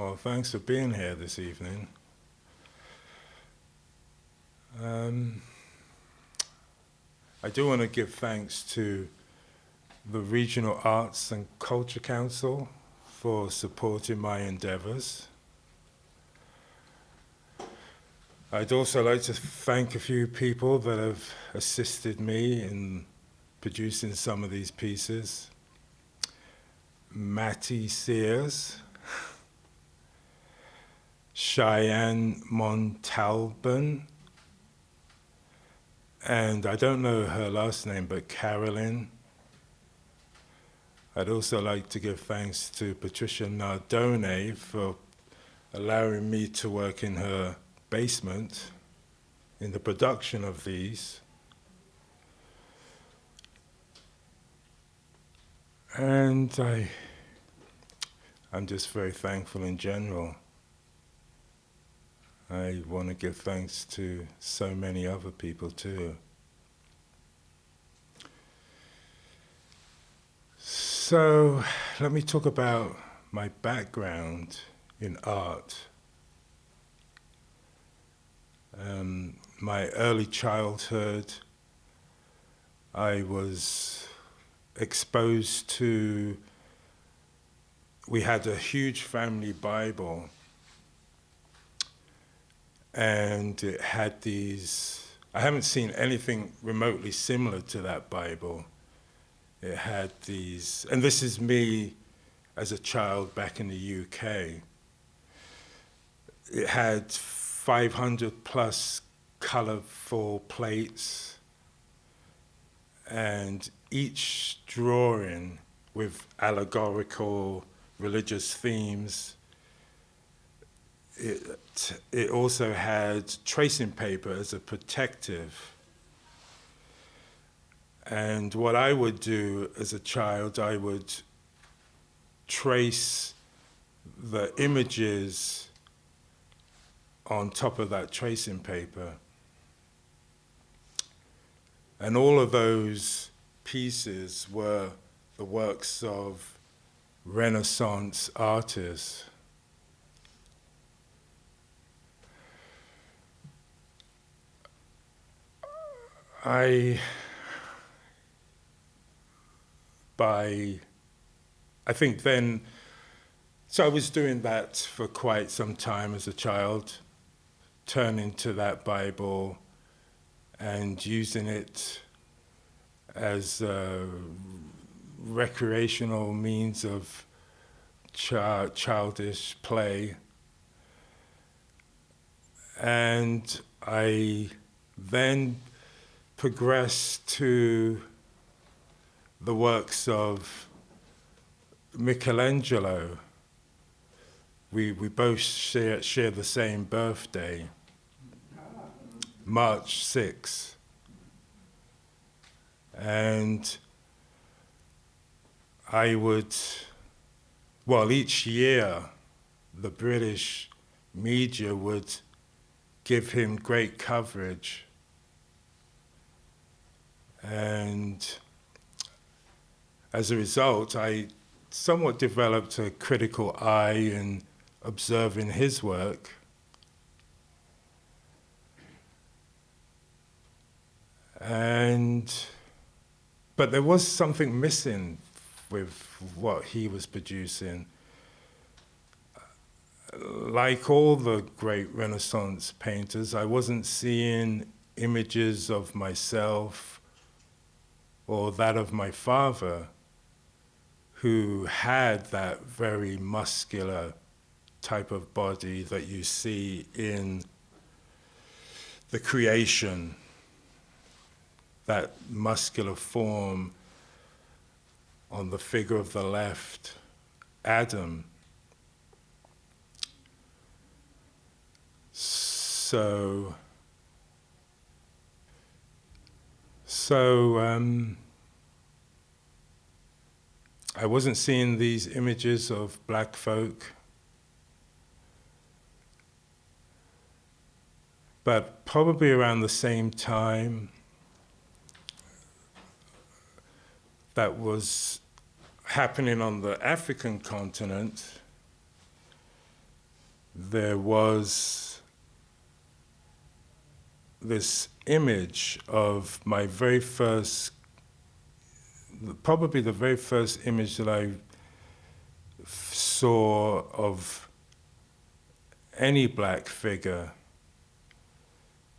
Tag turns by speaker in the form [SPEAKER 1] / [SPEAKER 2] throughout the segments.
[SPEAKER 1] Well, thanks for being here this evening. I do want to give thanks to the Regional Arts and Culture Council for supporting my endeavors. I'd also like to thank a few people that have assisted me in producing some of these pieces. Matty Sears, Cheyenne Montalban, and I don't know her last name, but Carolyn. I'd also like to give thanks to Patricia Nardone for allowing me to work in her basement in the production of these. And I'm just very thankful in general. I want to give thanks to so many other people too. So let me talk about my background in art. My early childhood, I was exposed to, we had a huge family Bible, and it had these, I haven't seen anything remotely similar to that Bible. It had these, and this is me as a child back in the UK. It had 500 plus colorful plates, and each drawing with allegorical religious themes. It also had tracing paper as a protective. And what I would do as a child, I would trace the images on top of that tracing paper. And all of those pieces were the works of Renaissance artists. I think then, so I was doing that for quite some time as a child, turning to that Bible and using it as a recreational means of childish play. And I then progressed to the works of Michelangelo. We both share the same birthday, March 6th. And I would, well, each year the British media would give him great coverage. And as a result, I somewhat developed a critical eye in observing his work. But there was something missing with what he was producing. Like all the great Renaissance painters, I wasn't seeing images of myself or that of my father, who had that very muscular type of body that you see in the creation, that muscular form on the figure of the left, Adam. So I wasn't seeing these images of black folk, but probably around the same time that was happening on the African continent, there was this image of my very first, probably the very first image that I saw of any black figure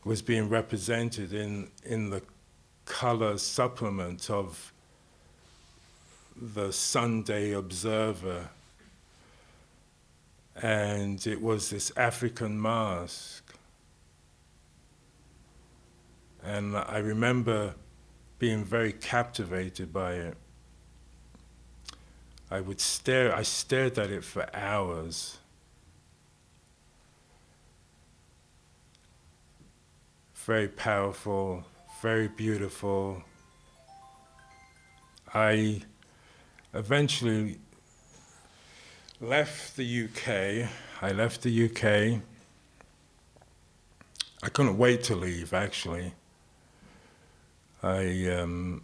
[SPEAKER 1] was being represented in the color supplement of the Sunday Observer. And it was this African mask. And I remember being very captivated by it. I stared at it for hours. Very powerful, very beautiful. I eventually left the UK. I left the UK. I couldn't wait to leave, actually. I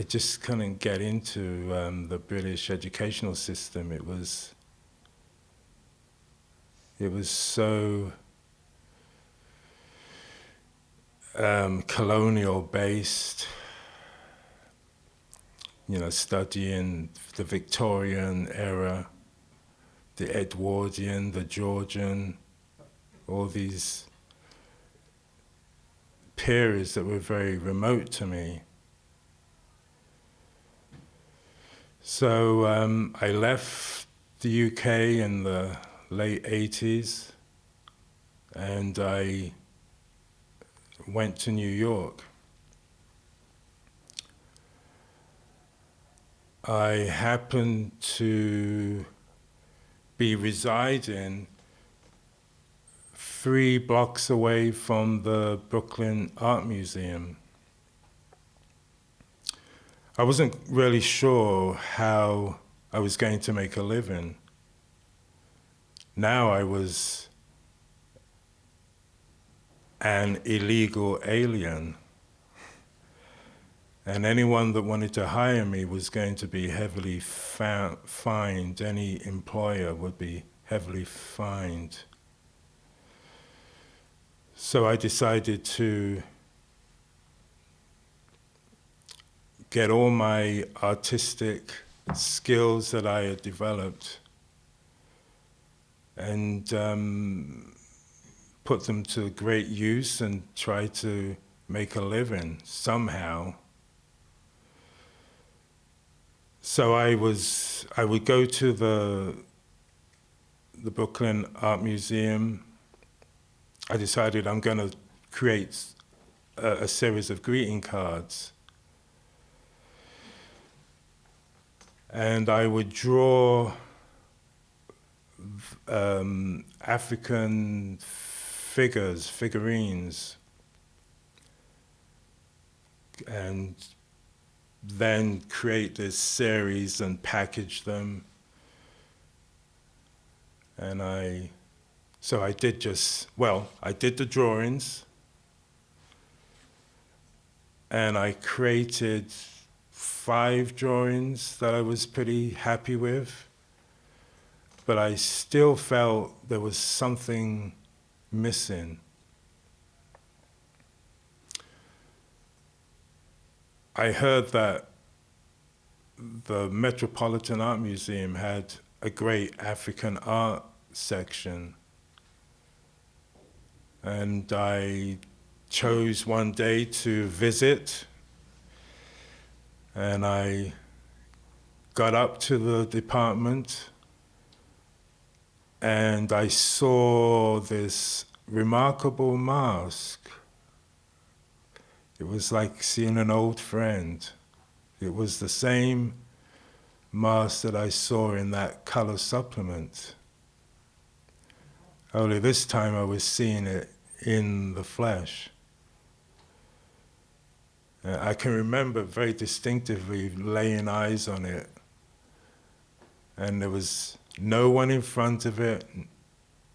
[SPEAKER 1] just couldn't get into the British educational system. It was so colonial based, studying the Victorian era, the Edwardian, the Georgian, all these periods that were very remote to me. So I left the UK in the late 80s, and I went to New York. I happened to be residing 3 blocks away from the Brooklyn Art Museum. I wasn't really sure how I was going to make a living. Now I was an illegal alien, and anyone that wanted to hire me was going to be heavily fined. Any employer would be heavily fined. So I decided to get all my artistic skills that I had developed and put them to great use and try to make a living somehow. So I would go to the Brooklyn Art Museum. I decided I'm going to create a series of greeting cards. And I would draw African figurines, and then create this series and package them. And I did the drawings, and I created 5 drawings that I was pretty happy with, but I still felt there was something missing. I heard that the Metropolitan Art Museum had a great African art section, and I chose one day to visit, and I got up to the department and I saw this remarkable mask. It was like seeing an old friend. It was the same mask that I saw in that color supplement. Only this time I was seeing it in the flesh. I can remember very distinctively laying eyes on it, and there was no one in front of it,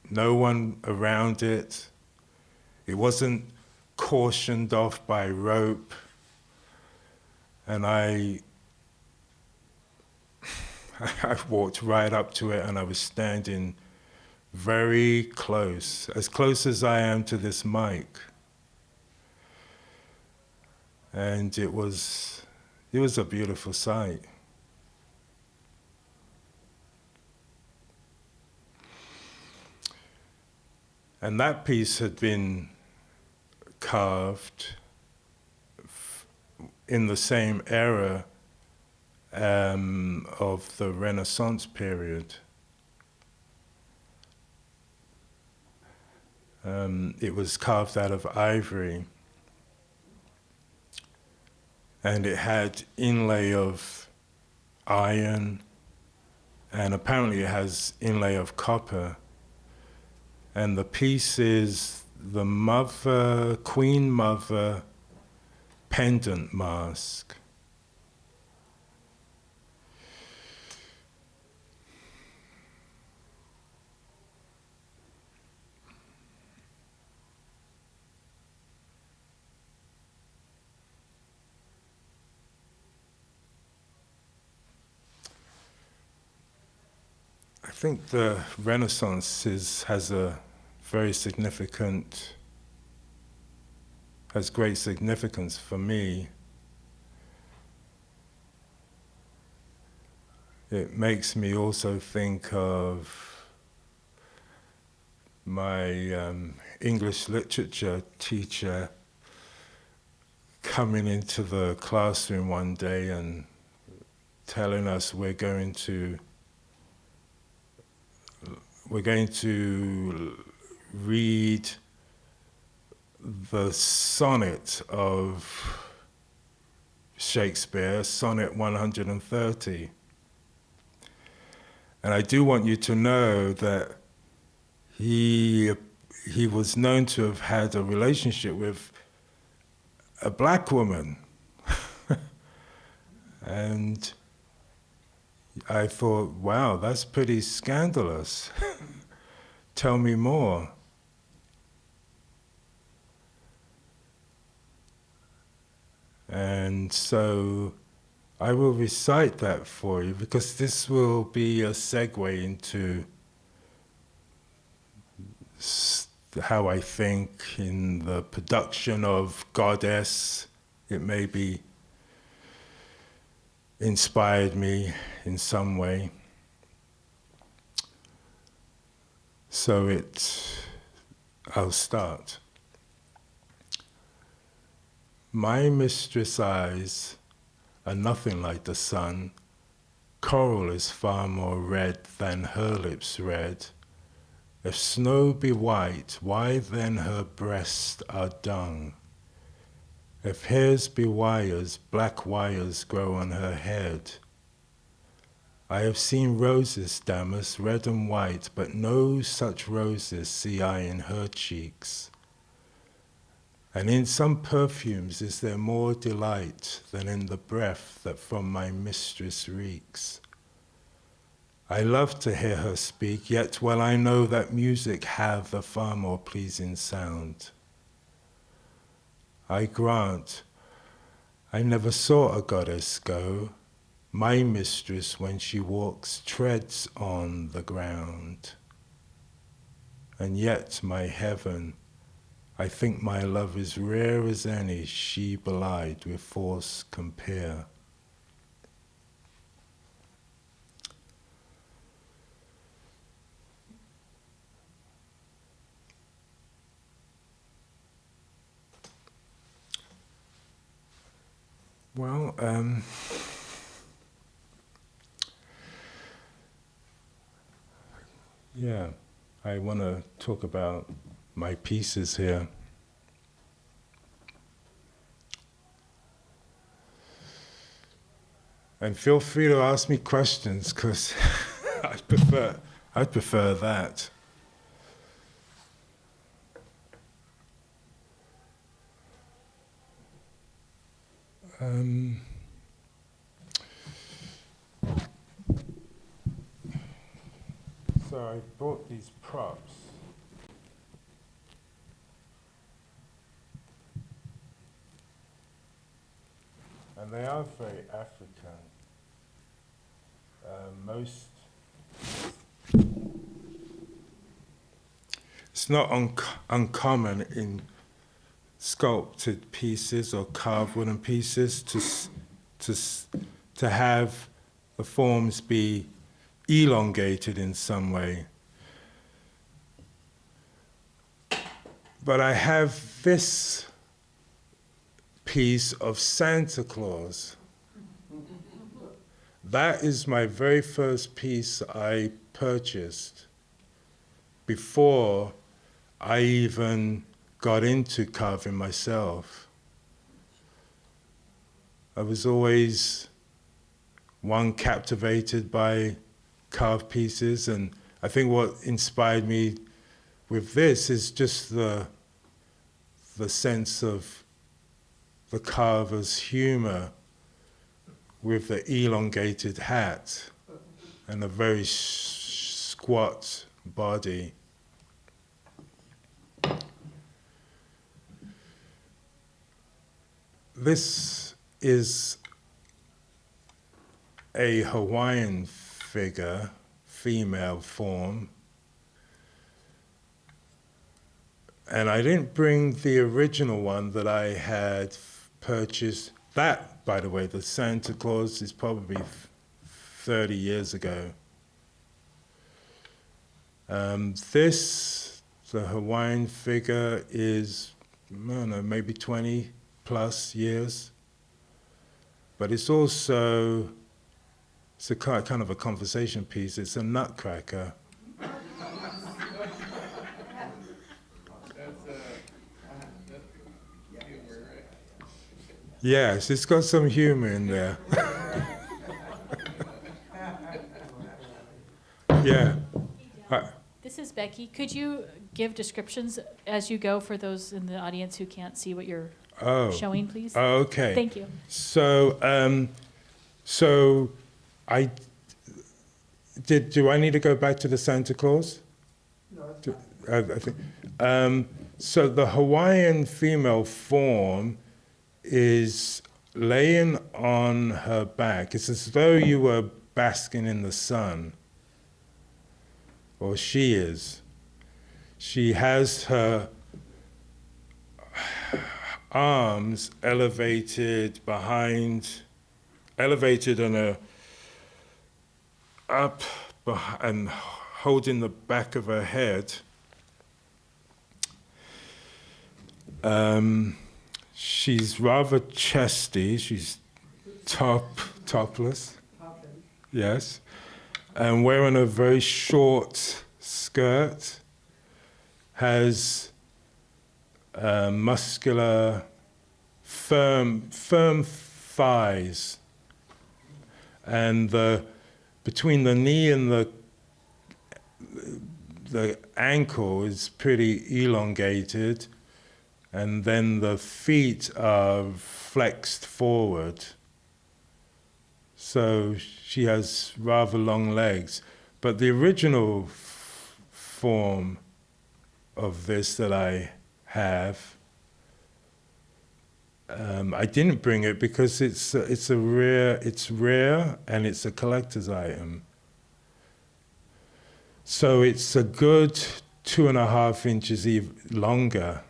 [SPEAKER 1] no one around it. It wasn't cautioned off by rope, and I I walked right up to it and I was standing very close as I am to this mic. And it was a beautiful sight. And that piece had been carved in the same era of the Renaissance period. It was carved out of ivory, and it had inlay of iron, and apparently it has inlay of copper. And the piece is the mother, Queen Mother pendant mask. I think the Renaissance has great significance for me. It makes me also think of my English literature teacher coming into the classroom one day and telling us we're going to read the sonnet of Shakespeare, Sonnet 130. And I do want you to know that he was known to have had a relationship with a black woman. And I thought, wow, that's pretty scandalous. Tell me more. And so I will recite that for you because this will be a segue into how I think in the production of Goddess. It may be inspired me in some way. So I'll start. My mistress' eyes are nothing like the sun. Coral is far more red than her lips red. If snow be white, why then her breasts are dung? If hairs be wires, black wires grow on her head. I have seen roses, Damas, red and white, but no such roses see I in her cheeks. And in some perfumes is there more delight than in the breath that from my mistress reeks. I love to hear her speak, yet well I know that music hath a far more pleasing sound. I grant, I never saw a goddess go. My mistress, when she walks, treads on the ground. And yet, my heaven, I think my love is rare as any she belied with force compare. Well, yeah, I want to talk about my pieces here. And feel free to ask me questions, because I prefer that. So I bought these props. And they are very African. Most, it's not uncommon in sculpted pieces or carved wooden pieces to have the forms be elongated in some way. But I have this piece of Santa Claus. That is my very first piece I purchased before I even got into carving myself. I was always captivated by carved pieces, and I think what inspired me with this is just the sense of the carver's humor with the elongated hat and a very squat body. This is a Hawaiian figure, female form. And I didn't bring the original one that I had purchased. That, by the way, the Santa Claus is probably 30 years ago. This, the Hawaiian figure, is, I don't know, maybe 20 plus years. But it's also, it's a kind of a conversation piece. It's a nutcracker. Yes, it's got some humor in there. Yeah.
[SPEAKER 2] This is Becky. Could you give descriptions as you go for those in the audience who can't see what you're showing, please?
[SPEAKER 1] Oh, okay.
[SPEAKER 2] Thank you.
[SPEAKER 1] So, do I need to go back to the Santa Claus?
[SPEAKER 3] No,
[SPEAKER 1] I think. So the Hawaiian female form is laying on her back. It's as though you were basking in the sun, or she is. She has her arms elevated and up and holding the back of her head. She's rather chesty. She's topless. Yes. And wearing a very short skirt. Has muscular, firm thighs. And between the knee and the ankle is pretty elongated. And then the feet are flexed forward. So she has rather long legs. But the original form of this that I have, I didn't bring it because it's rare and it's a collector's item. So it's a good 2.5 inches longer.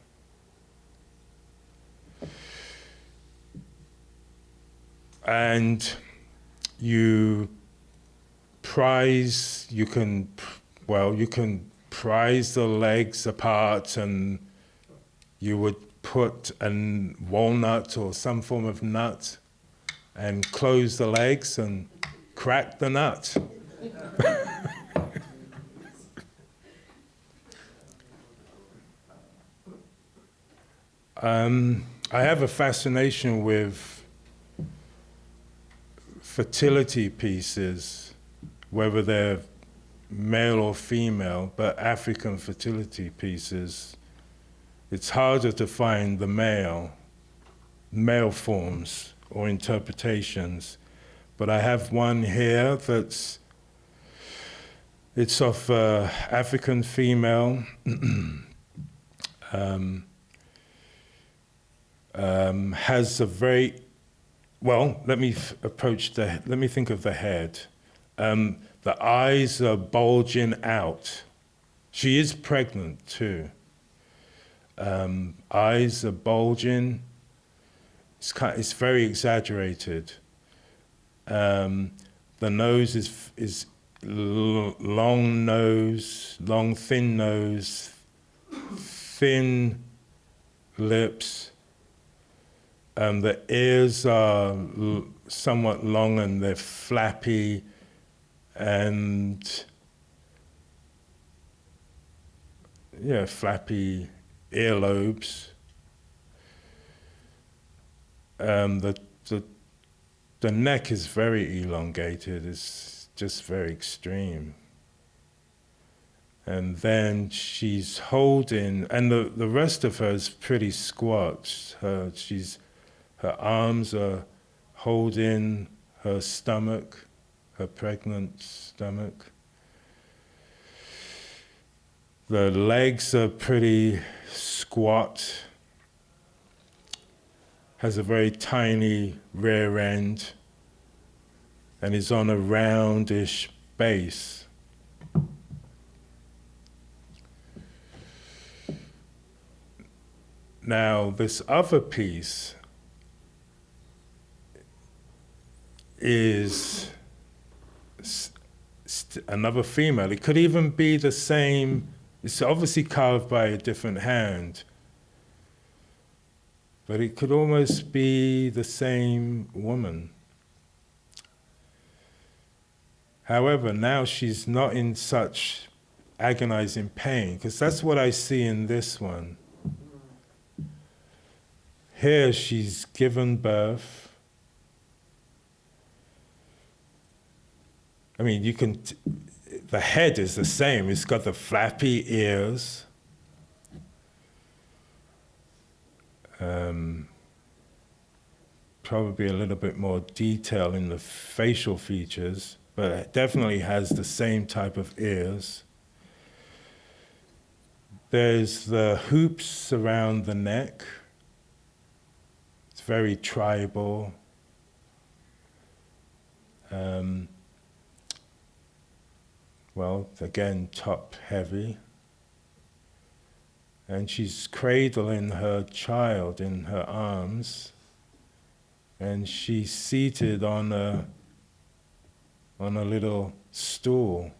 [SPEAKER 1] And you can prise the legs apart, and you would put a walnut or some form of nut and close the legs and crack the nut. I have a fascination with fertility pieces, whether they're male or female, but African fertility pieces. It's harder to find the male forms or interpretations. But I have one here it's of African female, has a very, well, let me think of the head. The eyes are bulging out. She is pregnant too. Eyes are bulging. It's very exaggerated. The nose is long nose, long thin nose, thin lips. The ears are somewhat long and they're flappy, and flappy earlobes. The neck is very elongated. It's just very extreme. And then she's holding, and the rest of her is pretty squat. Her arms are holding her stomach, her pregnant stomach. The legs are pretty squat. Has a very tiny rear end and is on a roundish base. Now, this other piece is another female. It could even be the same. It's obviously carved by a different hand, but it could almost be the same woman. However, now she's not in such agonizing pain, because that's what I see in this one. Here she's given birth. I mean, the head is the same. It's got the flappy ears. Probably a little bit more detail in the facial features, but it definitely has the same type of ears. There's the hoops around the neck. It's very tribal. Well, again, top heavy. And she's cradling her child in her arms, and she's seated on a little stool.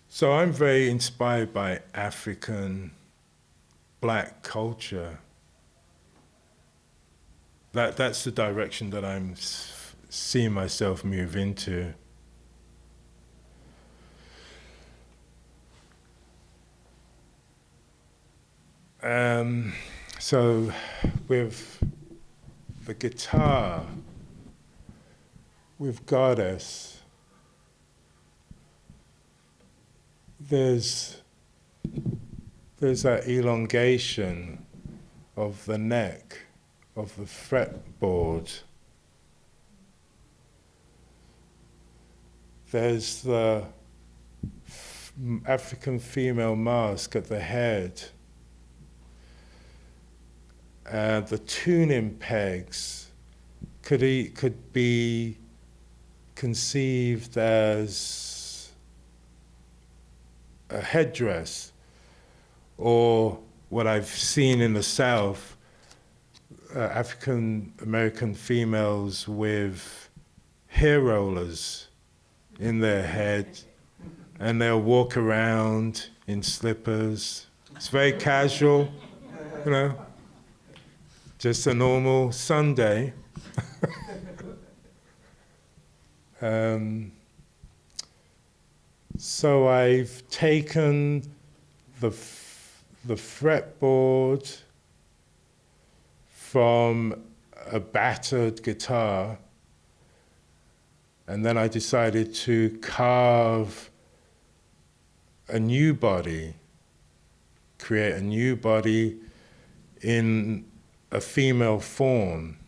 [SPEAKER 1] So I'm very inspired by African black culture. That's the direction that I'm seeing myself move into. So with the guitar, with Goddess, there's that elongation of the neck, of the fretboard. There's the African female mask at the head. The tuning pegs could be conceived as a headdress, or what I've seen in the South, African American females with hair rollers in their head, and they'll walk around in slippers. It's very casual, you know, just a normal Sunday. So I've taken the fretboard from a battered guitar, and then I decided to carve a new body, create a new body in a female form.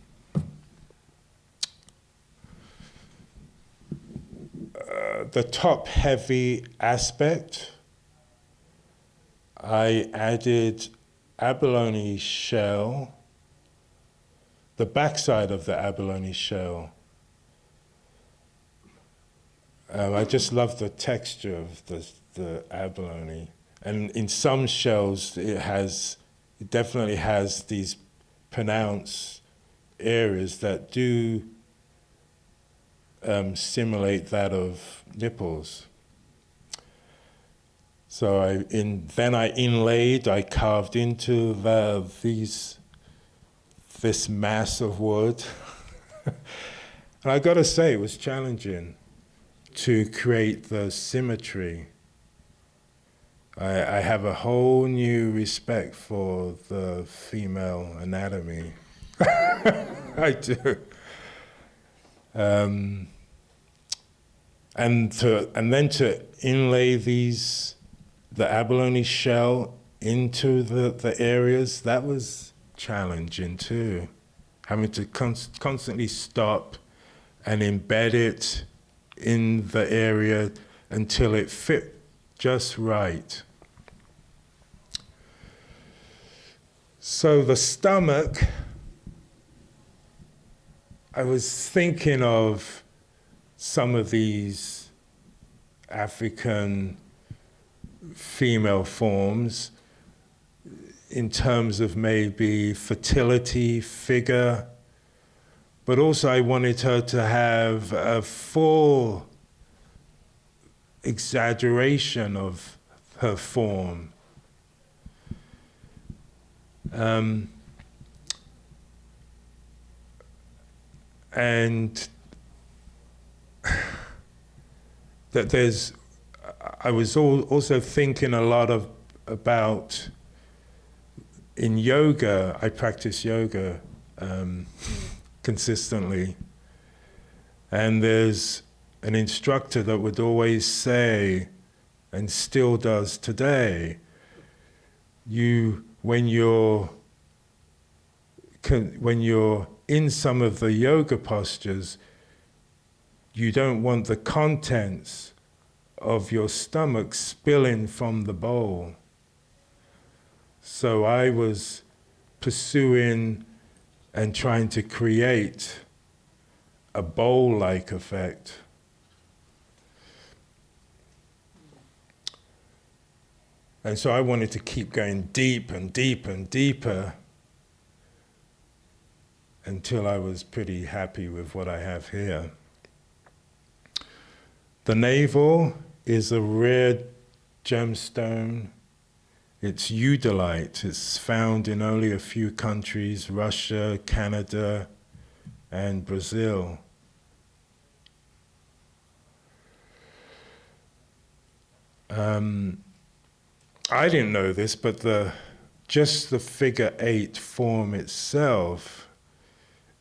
[SPEAKER 1] The top heavy aspect, I added abalone shell the backside of the abalone shell. I just love the texture of the abalone. And in some shells, it definitely has these pronounced areas that do simulate that of nipples. So then I inlaid, I carved into this mass of wood. And I gotta say, it was challenging to create the symmetry. I have a whole new respect for the female anatomy. I do. And then to inlay the abalone shell into the areas, that was challenging too. Having to constantly stop and embed it in the area until it fit just right. So the stomach, I was thinking of some of these African female forms in terms of maybe fertility, figure, but also I wanted her to have a full exaggeration of her form. And that I was also thinking a lot about, in yoga, I practice yoga consistently, and there's an instructor that would always say, and still does today, when you're in some of the yoga postures, you don't want the contents of your stomach spilling from the bowl. So I was pursuing and trying to create a bowl-like effect. And so I wanted to keep going deep and deep and deeper until I was pretty happy with what I have here. The navel is a rare gemstone. It's eudolite. It's found in only a few countries, Russia, Canada, and Brazil. I didn't know this, but just the figure 8 form itself,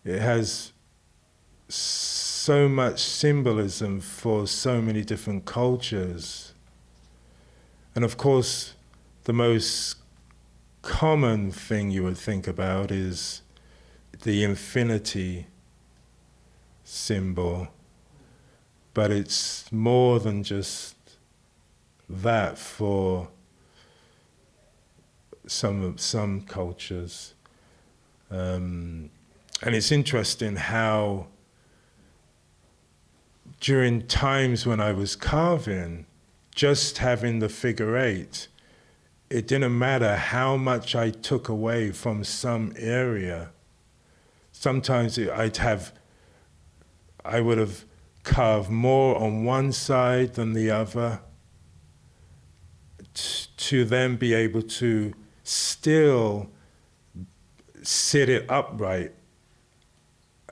[SPEAKER 1] it has so much symbolism for so many different cultures. And of course, the most common thing you would think about is the infinity symbol, but it's more than just that for some cultures. And it's interesting how during times when I was carving, just having the figure 8, it didn't matter how much I took away from some area. Sometimes I would have carved more on one side than the other to then be able to still sit it upright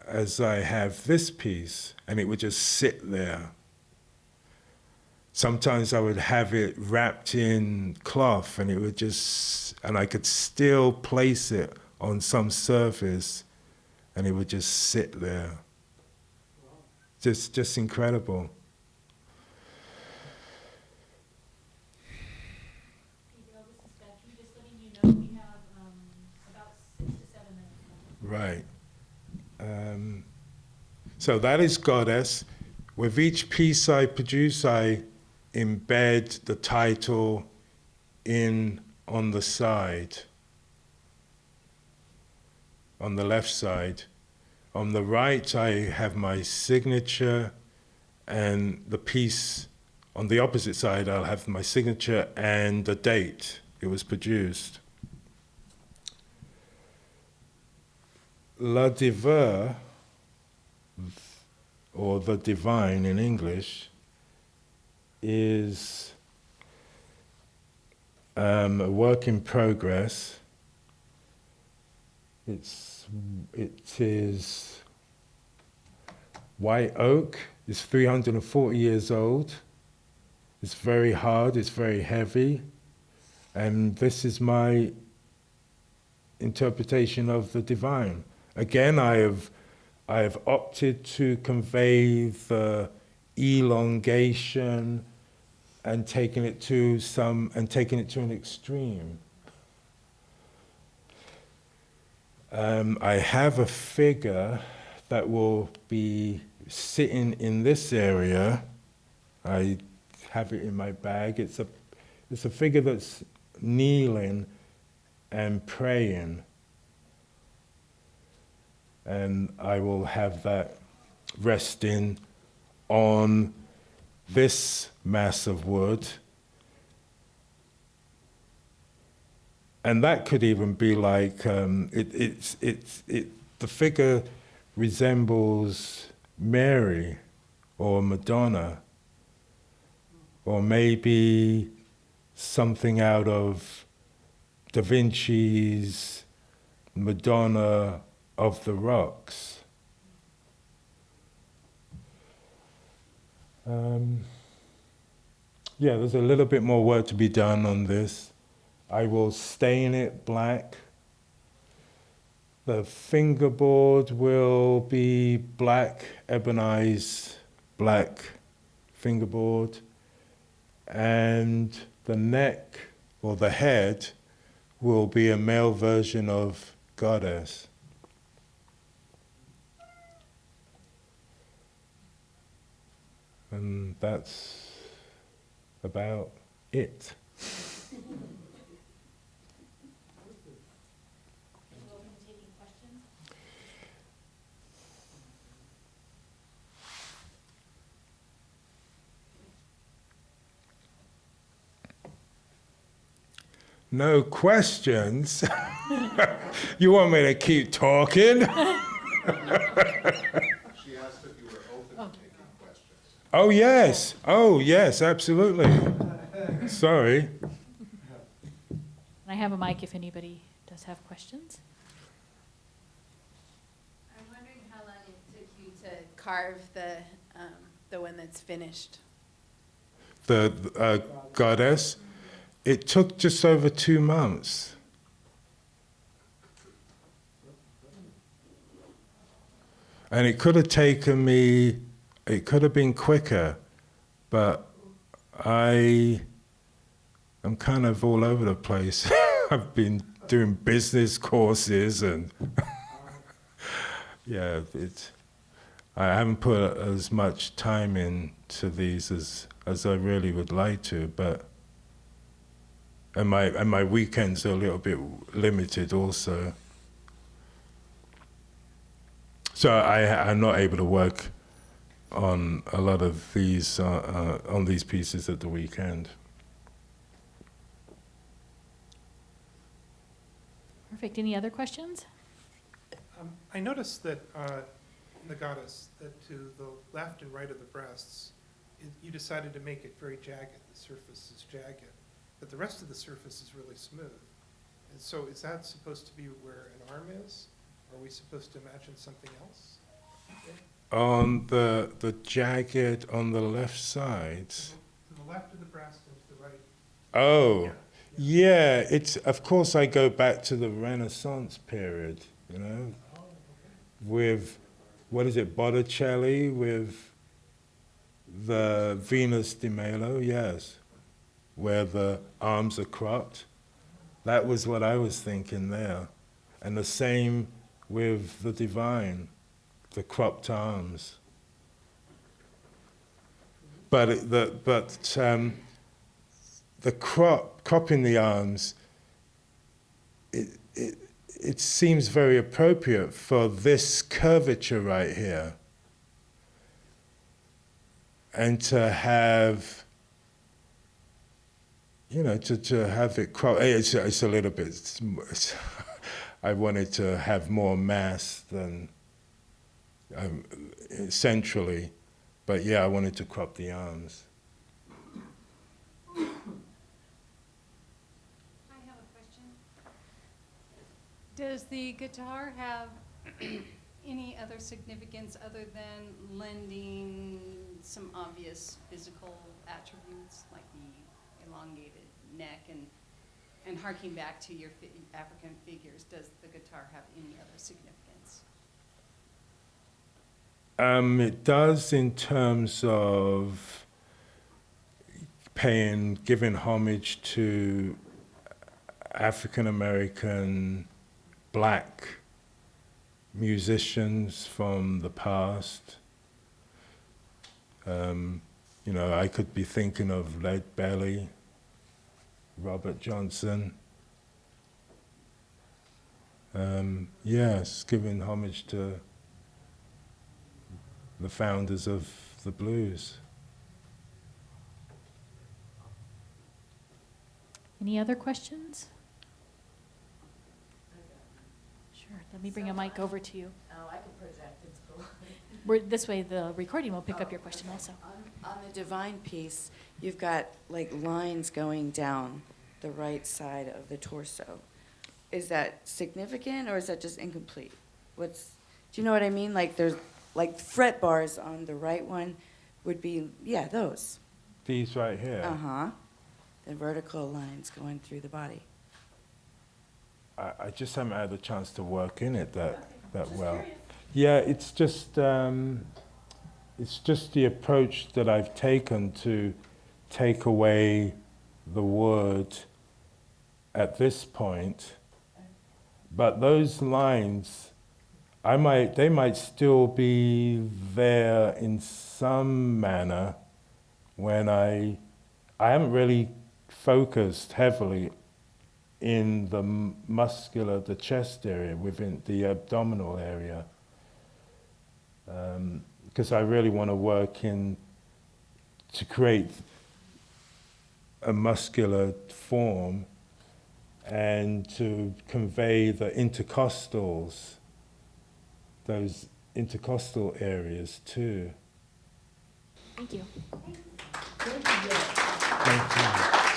[SPEAKER 1] as I have this piece, and it would just sit there. Sometimes I would have it wrapped in cloth, and I could still place it on some surface, and it would just sit there. Just incredible. Right. So that is Goddess. With each piece I produce, I embed the title on the side, on the left side. On the right, I have my signature, and the piece on the opposite side, I'll have my signature and the date it was produced. La Diva, or the divine in English, is a work in progress. It is white oak. It's 340 years old. It's very hard. It's very heavy, and this is my interpretation of the divine. Again, I have opted to convey the elongation and taking it to an extreme. I have a figure that will be sitting in this area. I have it in my bag. It's a figure that's kneeling and praying. And I will have that resting on this mass of wood. And that could even be like, the figure resembles Mary or Madonna, or maybe something out of Da Vinci's Madonna of the Rocks. Yeah, there's a little bit more work to be done on this. I will stain it black. The fingerboard will be black, ebonized black fingerboard. And the neck, or the head, will be a male version of goddess. And that's about it. No questions? You want me to keep talking?
[SPEAKER 3] She asked if you were open to taking questions.
[SPEAKER 1] Oh, yes, absolutely. Sorry.
[SPEAKER 2] I have a mic if anybody does have questions.
[SPEAKER 4] I'm wondering how long it took you to carve the one that's finished.
[SPEAKER 1] The goddess. It took just over 2 months. And it could have taken me, it could have been quicker, but I'm kind of all over the place. I've been doing business courses and yeah, I haven't put as much time into these as I really would like to, but and my weekends are a little bit limited also. So I'm not able to work on a lot of these on these pieces at the weekend.
[SPEAKER 2] Perfect. Any other questions?
[SPEAKER 5] I noticed that the goddess, that to the left and right of the breasts, you decided to make it very jagged. The surface is jagged, but the rest of the surface is really smooth. And so is that supposed to be where an arm is? Or are we supposed to imagine something else?
[SPEAKER 1] On the jagged on the left side.
[SPEAKER 5] To the left of the breast and to the right.
[SPEAKER 1] Oh, yeah. It's of course I go back to the Renaissance period, you know, with what is it, Botticelli, with the Venus de Milo, yes, where the arms are cropped. That was what I was thinking there, and the same with the divine, the cropped arms. But the cropping the arms, it seems very appropriate for this curvature right here. And to have, you know, to have it it's a little bit, I wanted to have more mass than centrally, but yeah, I wanted to crop the arms.
[SPEAKER 6] I have a question. Does the guitar have any other significance other than lending some obvious physical attributes like the elongated neck and harking back to your African figures? Does the guitar have any other significance?
[SPEAKER 1] It does in terms of giving homage to African American black musicians from the past. You know, I could be thinking of Lead Belly, Robert Johnson. Yes, giving homage to the founders of the blues.
[SPEAKER 2] Any other questions? Sure, let me bring a mic over to you.
[SPEAKER 7] Oh, I can project, it's cool.
[SPEAKER 2] This way the recording will pick up your question also.
[SPEAKER 7] On the divine piece, you've got like lines going down the right side of the torso. Is that significant or is that just incomplete? Do you know what I mean? Like there's like fret bars on the right one would be, yeah, those.
[SPEAKER 1] These right here.
[SPEAKER 7] Uh-huh. The vertical lines going through the body.
[SPEAKER 1] I just haven't had the chance to work in it that well. Yeah, it's just the approach that I've taken to take away the word at this point. But those lines, they might still be there in some manner when I haven't really focused heavily in the chest area, within the abdominal area. Because I really want to work to create a muscular form and to convey the intercostals, those intercostal areas too.
[SPEAKER 2] Thank you.
[SPEAKER 1] Thank you.